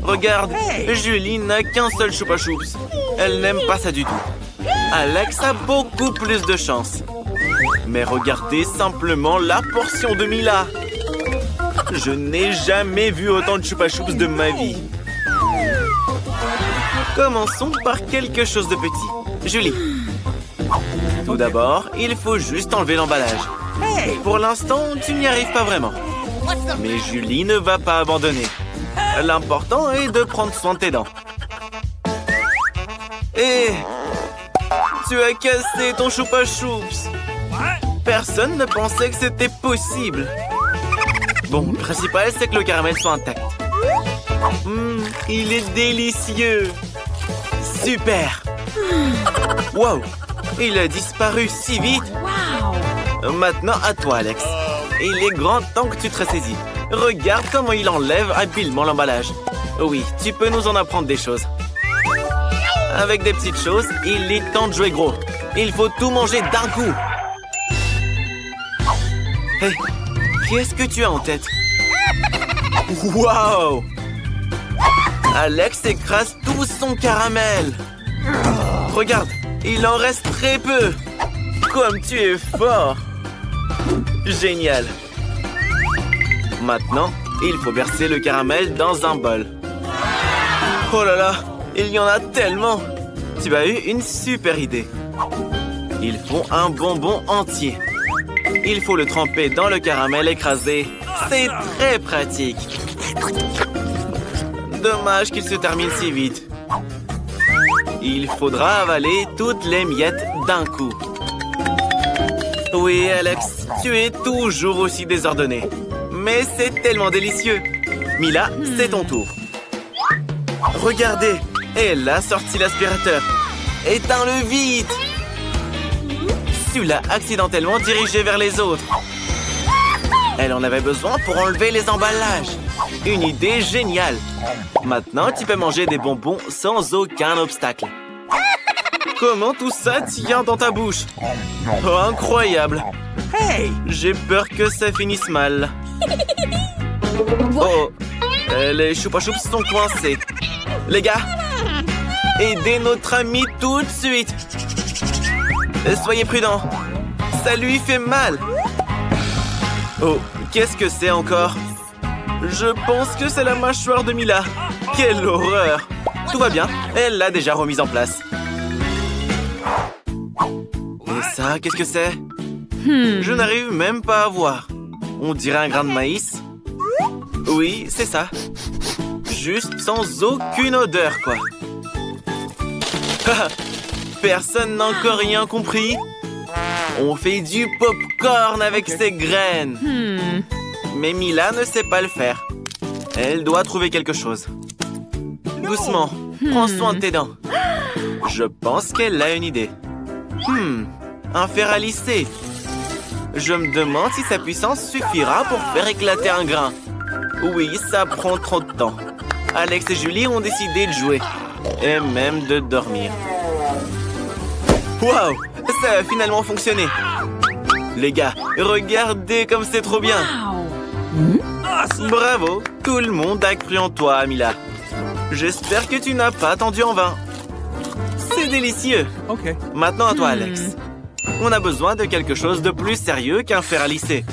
Regarde, Julie n'a qu'un seul Choupa Choups. Elle n'aime pas ça du tout. Alex a beaucoup plus de chance. Mais regardez simplement la portion de Mila. Je n'ai jamais vu autant de Choupa Choups de ma vie. Commençons par quelque chose de petit. Julie. Tout d'abord, il faut juste enlever l'emballage. Pour l'instant, tu n'y arrives pas vraiment. Mais Julie ne va pas abandonner. L'important est de prendre soin de tes dents. Et tu as cassé ton Choupa Choups. Personne ne pensait que c'était possible. Bon, le principal, c'est que le caramel soit intact. Il est délicieux. Super. Wow, il a disparu si vite. Maintenant, à toi, Alex. Il est grand temps que tu te ressaisis. Regarde comment il enlève habilement l'emballage. Oui, tu peux nous en apprendre des choses. Avec des petites choses, il est temps de jouer gros. Il faut tout manger d'un coup. Hey, qu'est-ce que tu as en tête? Wow! Alex écrase tout son caramel. Regarde, il en reste très peu. Comme tu es fort. Génial. Maintenant, il faut verser le caramel dans un bol. Oh là là, il y en a tellement. Tu as eu une super idée. Il faut un bonbon entier. Il faut le tremper dans le caramel écrasé. C'est très pratique. Dommage qu'il se termine si vite. Il faudra avaler toutes les miettes d'un coup. Oui, Alex, tu es toujours aussi désordonné. Mais c'est tellement délicieux. Mila, c'est ton tour. Regardez, elle a sorti l'aspirateur. Éteins-le vite. Tu l'as accidentellement dirigé vers les autres. Elle en avait besoin pour enlever les emballages. Une idée géniale. Maintenant, tu peux manger des bonbons sans aucun obstacle. Comment tout ça tient dans ta bouche? Oh, incroyable. Hey, j'ai peur que ça finisse mal. Oh, les Choupa Choups sont coincés. Les gars, aidez notre ami tout de suite. Soyez prudents. Ça lui fait mal. Oh, qu'est-ce que c'est encore? Je pense que c'est la mâchoire de Mila. Quelle horreur. Tout va bien, elle l'a déjà remise en place. Et ça, qu'est-ce que c'est? Je n'arrive même pas à voir. On dirait un grain de maïs. Oui, c'est ça. Juste sans aucune odeur, quoi. Personne n'a encore rien compris. On fait du pop-corn avec ces graines. Mais Mila ne sait pas le faire. Elle doit trouver quelque chose. Doucement, prends soin de tes dents. Je pense qu'elle a une idée. Un fer à lisser. Je me demande si sa puissance suffira pour faire éclater un grain. Oui, ça prend trop de temps. Alex et Julie ont décidé de jouer. Et même de dormir. Waouh! Ça a finalement fonctionné. Les gars, regardez comme c'est trop bien. Bravo! Tout le monde a cru en toi, Mila. J'espère que tu n'as pas attendu en vain. C'est délicieux. Maintenant à toi, Alex. On a besoin de quelque chose de plus sérieux qu'un fer à lisser.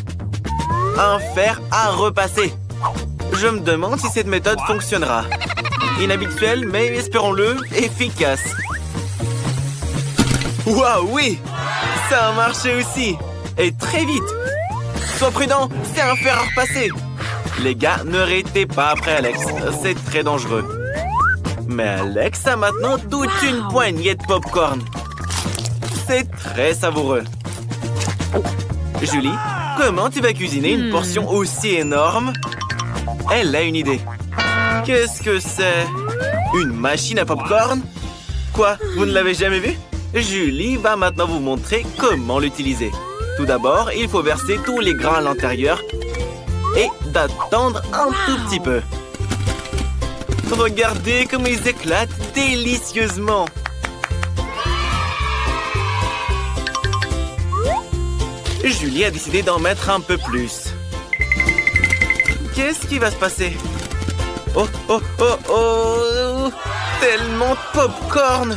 Un fer à repasser. Je me demande si cette méthode fonctionnera. Inhabituelle, mais espérons-le, efficace. Waouh, oui! Ça a marché aussi. Et très vite. Sois prudent, c'est un fer à repasser. Les gars, ne arrêtez pas après Alex. C'est très dangereux. Mais Alex a maintenant toute une poignée de pop-corn. C'est très savoureux. Julie, comment tu vas cuisiner une portion aussi énorme? Elle a une idée. Qu'est-ce que c'est? Une machine à pop-corn? Quoi? Vous ne l'avez jamais vue? Julie va maintenant vous montrer comment l'utiliser. Tout d'abord, il faut verser tous les grains à l'intérieur et d'attendre un tout petit peu. Regardez comme ils éclatent délicieusement. Julie a décidé d'en mettre un peu plus. Qu'est-ce qui va se passer? Oh, oh, oh, oh! Tellement de pop-corn!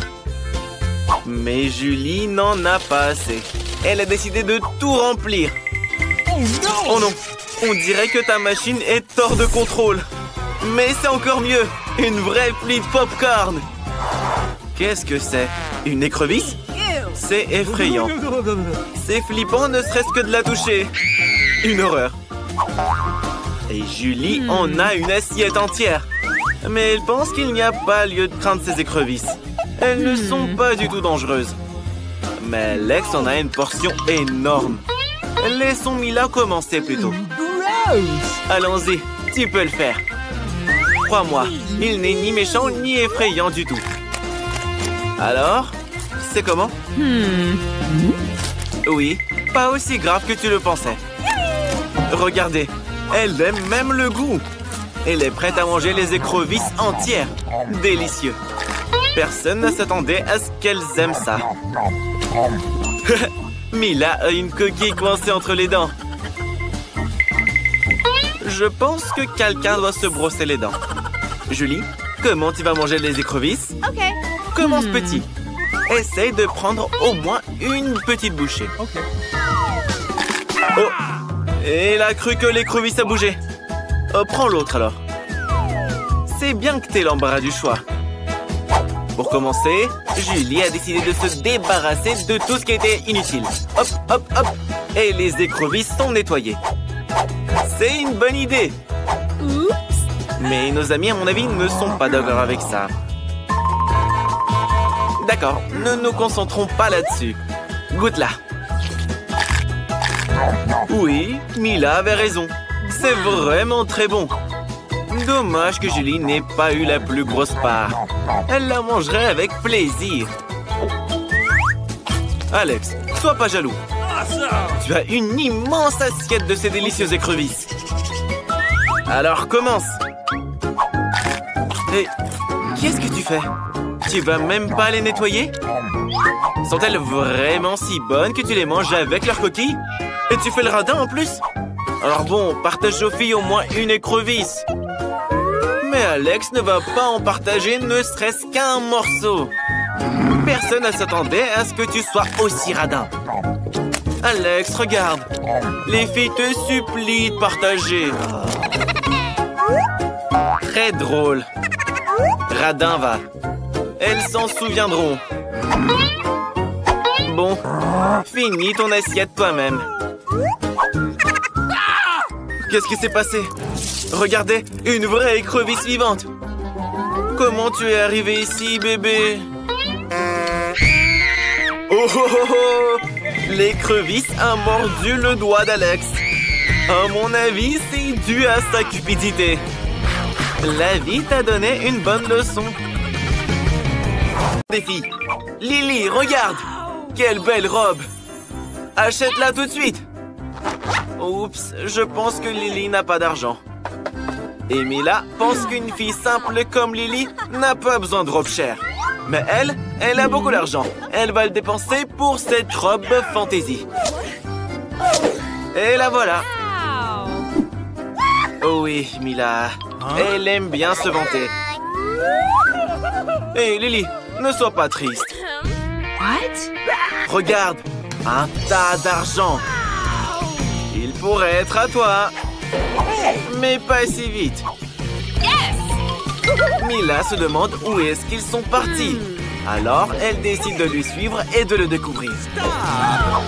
Mais Julie n'en a pas assez. Elle a décidé de tout remplir. Oh non! On dirait que ta machine est hors de contrôle. Mais c'est encore mieux! Une vraie pluie de pop-corn! Qu'est-ce que c'est? Une écrevisse? C'est effrayant. C'est flippant ne serait-ce que de la toucher. Une horreur. Et Julie en a une assiette entière. Mais elle pense qu'il n'y a pas lieu de craindre ces écrevisses. Elles ne sont pas du tout dangereuses. Mais Alex en a une portion énorme. Laissons Mila commencer plutôt. Allons-y, tu peux le faire. Crois-moi, il n'est ni méchant ni effrayant du tout. Alors, c'est comment? Oui, pas aussi grave que tu le pensais. Regardez, elle aime même le goût. Elle est prête à manger les écrevisses entières. Délicieux. Personne ne s'attendait à ce qu'elles aiment ça. Mila a une coquille coincée entre les dents. Je pense que quelqu'un doit se brosser les dents. Julie, comment tu vas manger les écrevisses? OK. Commence petit. Essaye de prendre au moins une petite bouchée. OK. Oh! Et elle a cru que l'écrevisse a bougé. Oh, prends l'autre alors. C'est bien que t'aies l'embarras du choix. Pour commencer, Julie a décidé de se débarrasser de tout ce qui était inutile. Hop, hop, hop. Et les écrevisses sont nettoyées. C'est une bonne idée. Oups. Mais nos amis, à mon avis, ne sont pas d'accord avec ça. D'accord, ne nous concentrons pas là-dessus. Goûte-la. Oui, Mila avait raison. C'est vraiment très bon. Dommage que Julie n'ait pas eu la plus grosse part. Elle la mangerait avec plaisir. Alex, sois pas jaloux. Tu as une immense assiette de ces délicieuses écrevisses. Alors commence. Et qu'est-ce que tu fais? Tu vas même pas les nettoyer? Sont-elles vraiment si bonnes que tu les manges avec leurs coquilles? Et tu fais le radin en plus? Alors bon, partage aux filles au moins une écrevisse. Mais Alex ne va pas en partager ne serait-ce qu'un morceau. Personne ne s'attendait à ce que tu sois aussi radin. Alex, regarde. Les filles te supplient de partager. Très drôle. Radin va. Elles s'en souviendront. Bon, finis ton assiette toi-même. Qu'est-ce qui s'est passé? Regardez, une vraie écrevisse vivante. Comment tu es arrivé ici, bébé? Oh oh oh oh! L'écrevisse a mordu le doigt d'Alex. À mon avis, c'est dû à sa cupidité. La vie t'a donné une bonne leçon. Les filles, Lily, regarde! Quelle belle robe! Achète-la tout de suite! Oups, je pense que Lily n'a pas d'argent. Et Mila pense qu'une fille simple comme Lily n'a pas besoin de robe chère. Mais elle a beaucoup d'argent. Elle va le dépenser pour cette robe fantaisie. Et la voilà. Oh oui, Mila. Elle aime bien se vanter. Hé, Lily, ne sois pas triste. What? Regarde, un tas d'argent. Il pourrait être à toi. Mais pas si vite. Mila se demande où est-ce qu'ils sont partis. Alors, elle décide de lui suivre et de le découvrir.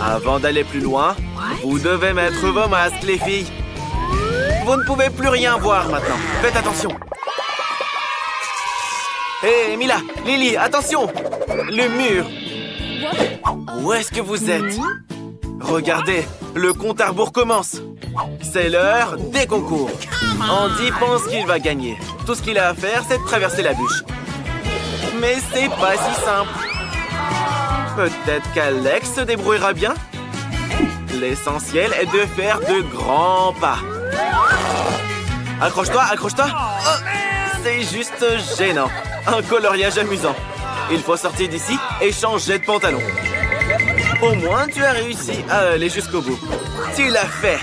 Avant d'aller plus loin, vous devez mettre vos masques, les filles. Vous ne pouvez plus rien voir maintenant. Faites attention. Hé, Mila, Lily, attention! Le mur. Où est-ce que vous êtes? Regardez, le compte à rebours commence. C'est l'heure des concours. Andy pense qu'il va gagner. Tout ce qu'il a à faire, c'est de traverser la bûche. Mais c'est pas si simple. Peut-être qu'Alex se débrouillera bien. L'essentiel est de faire de grands pas. Accroche-toi, accroche-toi. Oh, c'est juste gênant. Un coloriage amusant. Il faut sortir d'ici et changer de pantalon. Au moins, tu as réussi à aller jusqu'au bout. Tu l'as fait.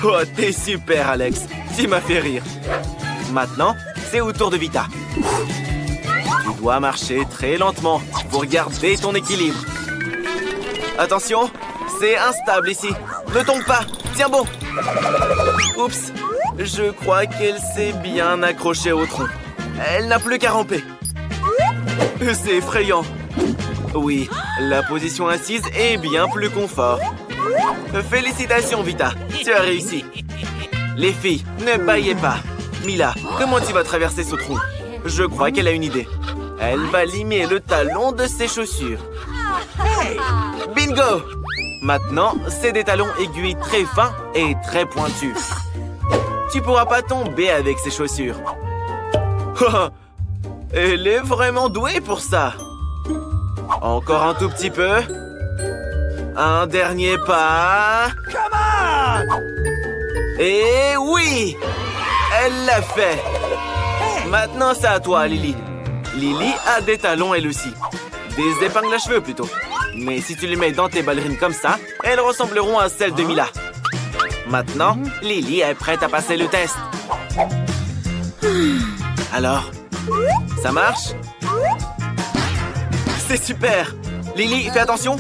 Oh, t'es super, Alex. Tu m'as fait rire. Maintenant, c'est au tour de Vita. Tu dois marcher très lentement pour garder ton équilibre. Attention, c'est instable ici. Ne tombe pas, tiens bon. Oups, je crois qu'elle s'est bien accrochée au tronc. Elle n'a plus qu'à ramper. C'est effrayant. Oui, la position assise est bien plus confort. Félicitations, Vita, tu as réussi. Les filles, ne bâillez pas. Mila, comment tu vas traverser ce trou? Je crois qu'elle a une idée. Elle va limer le talon de ses chaussures. Bingo! Maintenant, c'est des talons aiguilles très fins et très pointus. Tu pourras pas tomber avec ces chaussures. Elle est vraiment douée pour ça. Encore un tout petit peu. Un dernier pas. Et oui! Elle l'a fait. Maintenant, c'est à toi, Lily. Lily a des talons elle aussi. Des épingles à cheveux plutôt. Mais si tu les mets dans tes ballerines comme ça, elles ressembleront à celles de Mila. Maintenant, Lily est prête à passer le test. Alors, ça marche? C'est super! Lily, fais attention!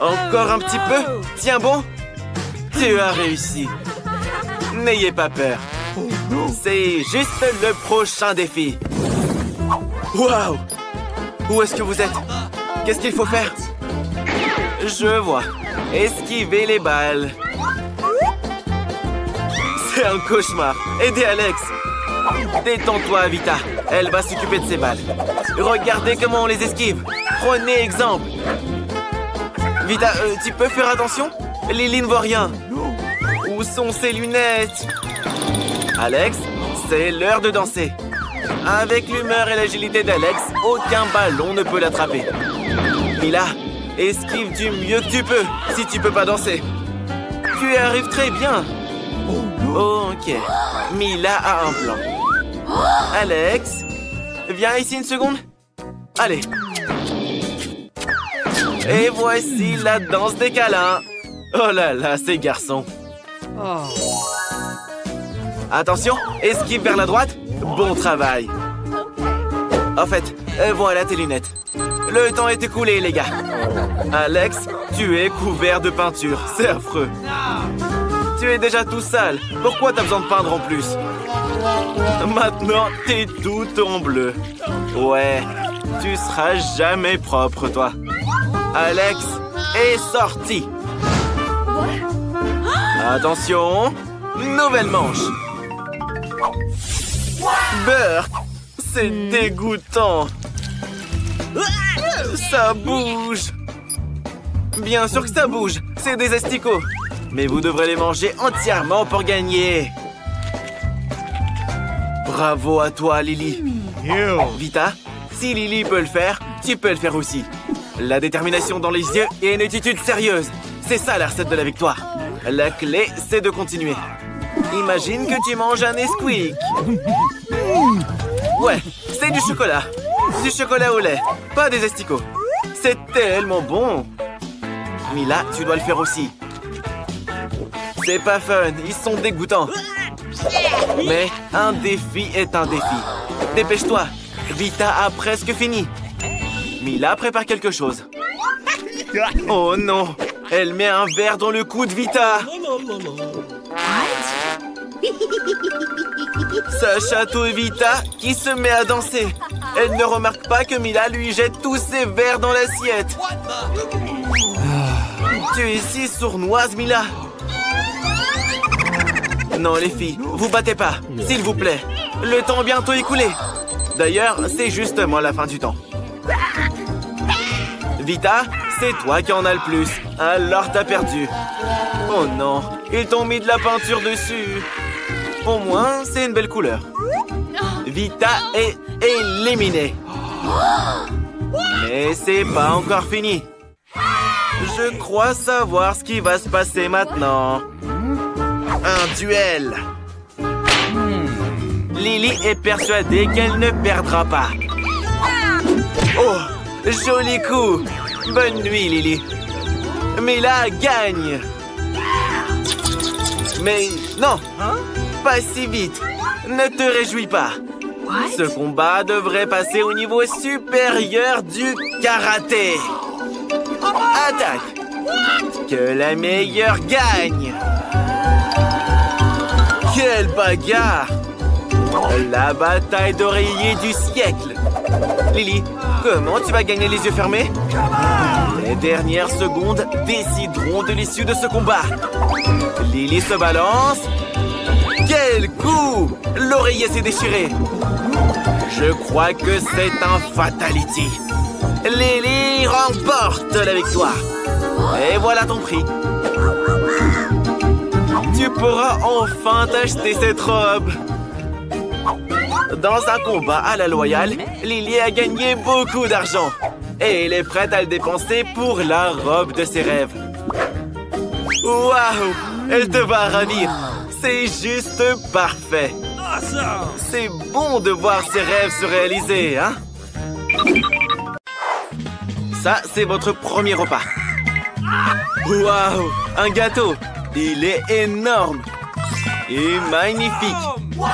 Encore un petit peu? Tiens bon! Tu as réussi! N'ayez pas peur! C'est juste le prochain défi! Waouh! Où est-ce que vous êtes? Qu'est-ce qu'il faut faire? Je vois. Esquiver les balles. C'est un cauchemar. Aidez Alex. Détends-toi, Vita. Elle va s'occuper de ses balles. Regardez comment on les esquive. Prenez exemple. Vita, tu peux faire attention? Lily ne voit rien. Où sont ses lunettes? Alex, c'est l'heure de danser. Avec l'humeur et l'agilité d'Alex, aucun ballon ne peut l'attraper. Mila, esquive du mieux que tu peux, si tu peux pas danser. Tu y arrives très bien. Ok, Mila a un plan. Alex, viens ici une seconde. Allez. Et voici la danse des câlins. Oh là là, ces garçons. Attention, esquive vers la droite. Bon travail. En fait, voilà tes lunettes. Le temps est écoulé, les gars. Alex, tu es couvert de peinture. C'est affreux. Tu es déjà tout sale. Pourquoi t'as besoin de peindre en plus? Maintenant, t'es tout en bleu. Ouais, tu seras jamais propre, toi. Alex est sorti. Attention, nouvelle manche. Beurre, c'est dégoûtant. Ça bouge. Bien sûr que ça bouge, c'est des asticots. Mais vous devrez les manger entièrement pour gagner. Bravo à toi, Lily. Vita, si Lily peut le faire, tu peux le faire aussi. La détermination dans les yeux et une attitude sérieuse. C'est ça la recette de la victoire. La clé, c'est de continuer. Imagine que tu manges un Nesquik. Ouais, c'est du chocolat. Du chocolat au lait, pas des asticots. C'est tellement bon. Mila, tu dois le faire aussi. C'est pas fun, ils sont dégoûtants. Mais un défi est un défi. Dépêche-toi, Vita a presque fini. Mila prépare quelque chose. Oh non, elle met un verre dans le cou de Vita. Ça chatouille Vita qui se met à danser. Elle ne remarque pas que Mila lui jette tous ses verres dans l'assiette. Tu es si sournoise, Mila. Non, les filles, vous battez pas, s'il vous plaît. Le temps est bientôt écoulé. D'ailleurs, c'est justement la fin du temps. Vita, c'est toi qui en as le plus. Alors t'as perdu. Oh non, ils t'ont mis de la peinture dessus. Au moins, c'est une belle couleur. Vita est éliminée. Mais c'est pas encore fini. Je crois savoir ce qui va se passer maintenant. Un duel. Lily est persuadée qu'elle ne perdra pas. Oh, joli coup. Bonne nuit, Lily. Mila gagne. Mais non, pas si vite. ne te réjouis pas. Ce combat devrait passer au niveau supérieur du karaté. Attaque! Que la meilleure gagne! Quelle bagarre! La bataille d'oreiller du siècle! Lily, comment tu vas gagner les yeux fermés? Les dernières secondes décideront de l'issue de ce combat. Lily se balance. Quel coup! L'oreiller s'est déchiré. Je crois que c'est un fatality. Lily remporte la victoire. Et voilà ton prix. Tu pourras enfin t'acheter cette robe. Dans un combat à la loyale, Lily a gagné beaucoup d'argent. Et elle est prête à le dépenser pour la robe de ses rêves. Waouh! Elle te va ravir. C'est juste parfait. C'est bon de voir ses rêves se réaliser, hein? Ça, c'est votre premier repas. Waouh! Un gâteau! Il est énorme! Et magnifique!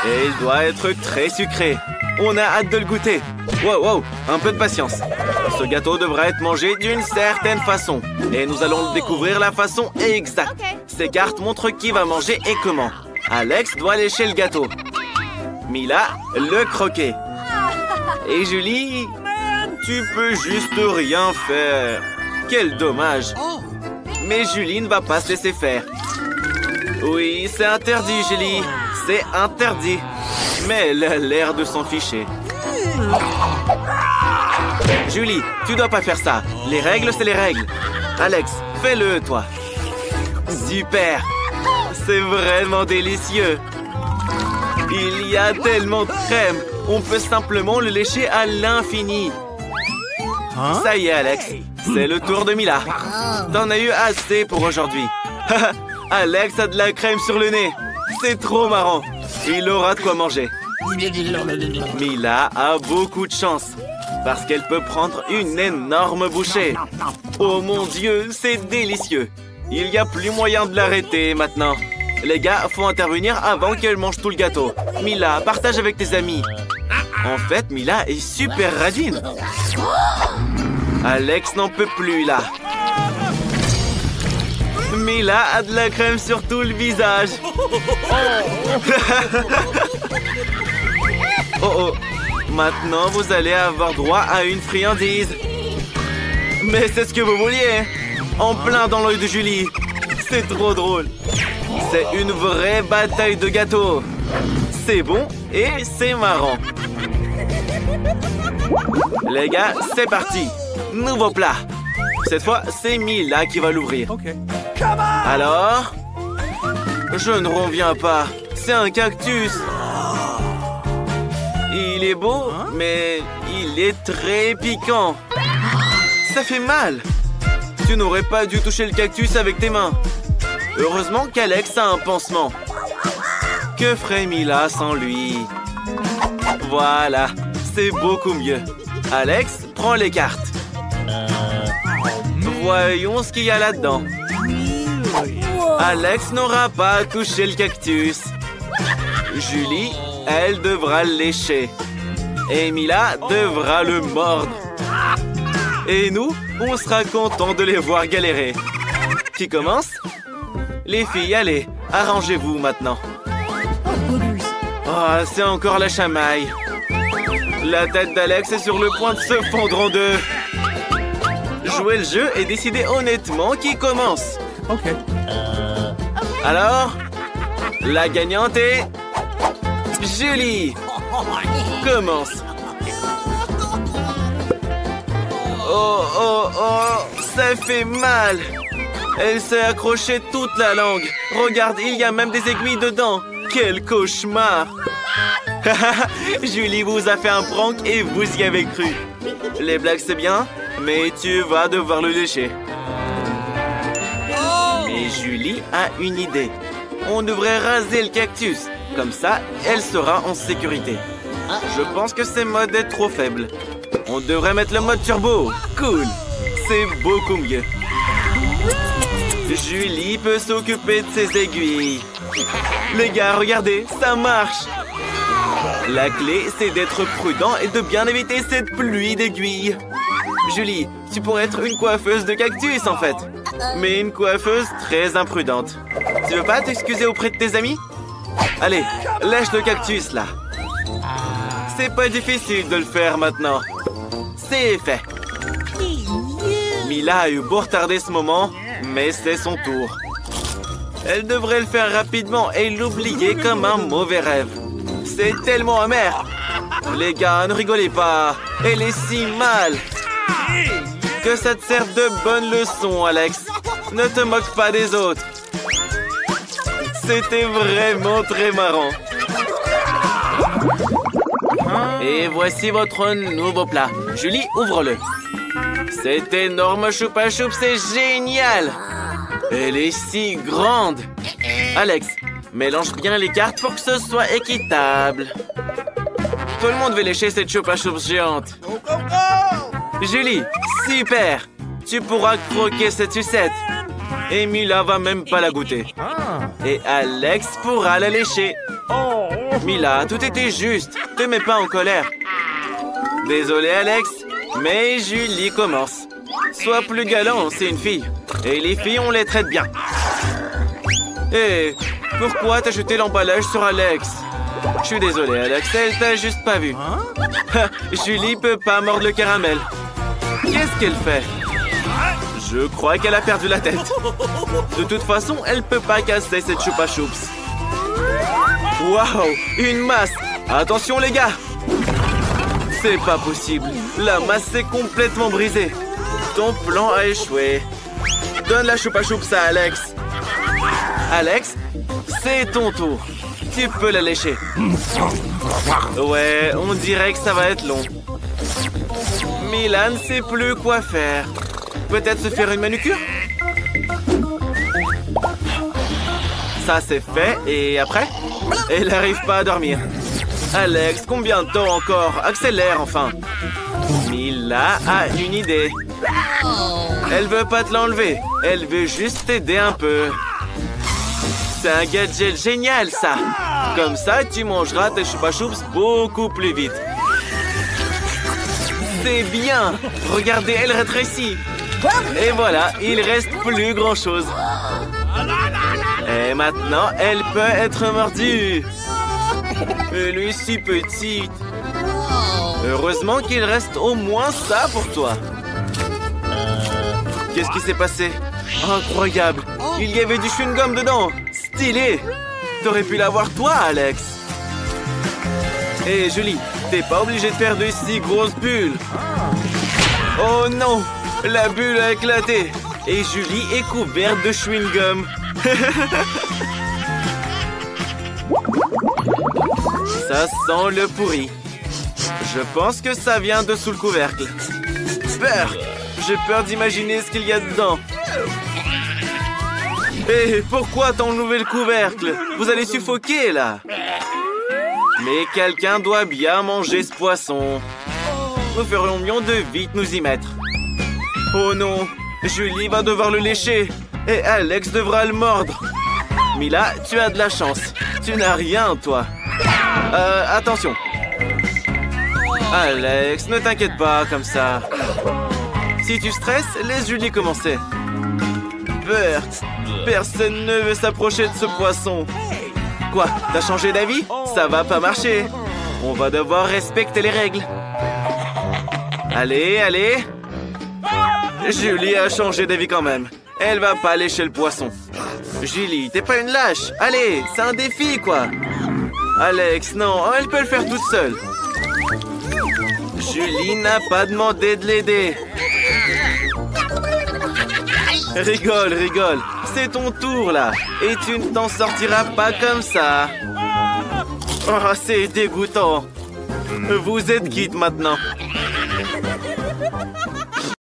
Et il doit être très sucré. On a hâte de le goûter. Wow, wow! Un peu de patience. Ce gâteau devra être mangé d'une certaine façon. Et nous allons découvrir la façon exacte. Ces cartes montrent qui va manger et comment. Alex doit lécher le gâteau. Mila, le croquer. Et Julie, tu peux juste rien faire. Quel dommage. Mais Julie ne va pas se laisser faire. Oui, c'est interdit, Julie. C'est interdit. Mais elle a l'air de s'en ficher. Julie, tu dois pas faire ça. Les règles, c'est les règles. Alex, fais-le, toi. Super. C'est vraiment délicieux. Il y a tellement de crème. On peut simplement le lécher à l'infini. Ça y est, Alex. C'est le tour de Mila. T'en as eu assez pour aujourd'hui. Alex a de la crème sur le nez. C'est trop marrant. Il aura de quoi manger. Mila a beaucoup de chance. Parce qu'elle peut prendre une énorme bouchée. Oh mon Dieu, c'est délicieux. Il n'y a plus moyen de l'arrêter maintenant. Les gars, faut intervenir avant qu'elle mange tout le gâteau. Mila, partage avec tes amis. En fait, Mila est super radine. Alex n'en peut plus, là. Mila a de la crème sur tout le visage. Oh oh. Maintenant, vous allez avoir droit à une friandise. Mais c'est ce que vous vouliez. En plein dans l'œil de Julie. C'est trop drôle. C'est une vraie bataille de gâteaux. C'est bon et c'est marrant. Les gars, c'est parti. Nouveau plat. Cette fois, c'est Mila qui va l'ouvrir. Alors? Je ne reviens pas. C'est un cactus. Il est beau, mais il est très piquant. Ça fait mal. Tu n'aurais pas dû toucher le cactus avec tes mains. Heureusement qu'Alex a un pansement. Que ferait Mila sans lui? Voilà, c'est beaucoup mieux. Alex, prends les cartes. Voyons ce qu'il y a là-dedans. Alex n'aura pas à toucher le cactus. Julie, elle devra le lécher. Et Mila devra le mordre. Et nous, on sera contents de les voir galérer. Qui commence? Les filles, allez, arrangez-vous maintenant. Oh, c'est encore la chamaille. La tête d'Alex est sur le point de se fondre en deux. Jouez le jeu et décidez honnêtement qui commence. Ok. Alors, la gagnante est... Julie. Commence. Oh, oh, oh, ça fait mal. Elle s'est accrochée toute la langue. Regarde, il y a même des aiguilles dedans. Quel cauchemar. Julie vous a fait un prank et vous y avez cru. Les blagues, c'est bien, mais tu vas devoir le lécher. Mais Julie a une idée. On devrait raser le cactus. Comme ça, elle sera en sécurité. Je pense que ce mode est trop faible. On devrait mettre le mode turbo. Cool. C'est beaucoup mieux. Julie peut s'occuper de ses aiguilles. Les gars, regardez, ça marche. La clé, c'est d'être prudent et de bien éviter cette pluie d'aiguilles. Julie, tu pourrais être une coiffeuse de cactus en fait. Mais une coiffeuse très imprudente. Tu veux pas t'excuser auprès de tes amis? Allez, lâche le cactus là. C'est pas difficile de le faire maintenant. C'est fait. Mila a eu beau retarder ce moment, mais c'est son tour. Elle devrait le faire rapidement et l'oublier comme un mauvais rêve. C'est tellement amer. Les gars, ne rigolez pas. Elle est si mal. Que ça te serve de bonne leçon, Alex. Ne te moque pas des autres. C'était vraiment très marrant. Et voici votre nouveau plat. Julie, ouvre-le. Cet énorme choupa choups, c'est génial. Elle est si grande. Alex, mélange bien les cartes pour que ce soit équitable. Tout le monde veut lécher cette choupa choups géante. Julie, super. Tu pourras croquer cette sucette. Et Mila va même pas la goûter. Et Alex pourra la lécher. Mila, tout était juste. Te mets pas en colère. Désolé, Alex, mais Julie commence. Sois plus galant, c'est une fille. Et les filles, on les traite bien. Hé, pourquoi t'as jeté l'emballage sur Alex? Je suis désolé, Alex, elle t'a juste pas vu. Julie peut pas mordre le caramel. Qu'est-ce qu'elle fait? Je crois qu'elle a perdu la tête. De toute façon, elle peut pas casser cette choupa choups. Waouh, une masse. Attention les gars. C'est pas possible. La masse s'est complètement brisée. Ton plan a échoué. Donne la choupa choups à Alex. Alex, c'est ton tour. Tu peux la lécher. Ouais, on dirait que ça va être long. Mila ne sait plus quoi faire. Peut-être se faire une manucure? Ça c'est fait, et après? Elle n'arrive pas à dormir. Alex, combien de temps encore? Accélère enfin. Mila a une idée. Elle veut pas te l'enlever. Elle veut juste t'aider un peu. C'est un gadget génial ça. Comme ça, tu mangeras tes choupa choups beaucoup plus vite. C'est bien. Regardez, elle rétrécit. Et voilà, il reste plus grand chose. Et maintenant, elle peut être mordue. Elle est si petite. Heureusement qu'il reste au moins ça pour toi. Qu'est-ce qui s'est passé? Incroyable. Il y avait du chewing-gum dedans. Stylé. T'aurais pu l'avoir toi, Alex. Hé, Julie, t'es pas obligé de faire de si grosses bulles. Oh non, la bulle a éclaté. Et Julie est couverte de chewing-gum. Ça sent le pourri. Je pense que ça vient de sous le couvercle. Peur. J'ai peur d'imaginer ce qu'il y a dedans. Hé, pourquoi t'enlever le couvercle? Vous allez suffoquer, là. Mais quelqu'un doit bien manger ce poisson. Nous ferions mieux de vite nous y mettre. Oh non, Julie va devoir le lécher. Et Alex devra le mordre. Mila, tu as de la chance. Tu n'as rien, toi. Attention. Alex, ne t'inquiète pas comme ça. Si tu stresses, laisse Julie commencer. Peur. Personne ne veut s'approcher de ce poisson. Quoi? T'as changé d'avis? Ça va pas marcher. On va devoir respecter les règles. Allez, allez. Julie a changé d'avis quand même. Elle va pas lécher le poisson. Julie, t'es pas une lâche. Allez, c'est un défi, quoi. Alex, non, elle peut le faire toute seule. Julie n'a pas demandé de l'aider. Rigole, rigole. C'est ton tour, là. Et tu ne t'en sortiras pas comme ça. Oh, c'est dégoûtant. Vous êtes quitte maintenant.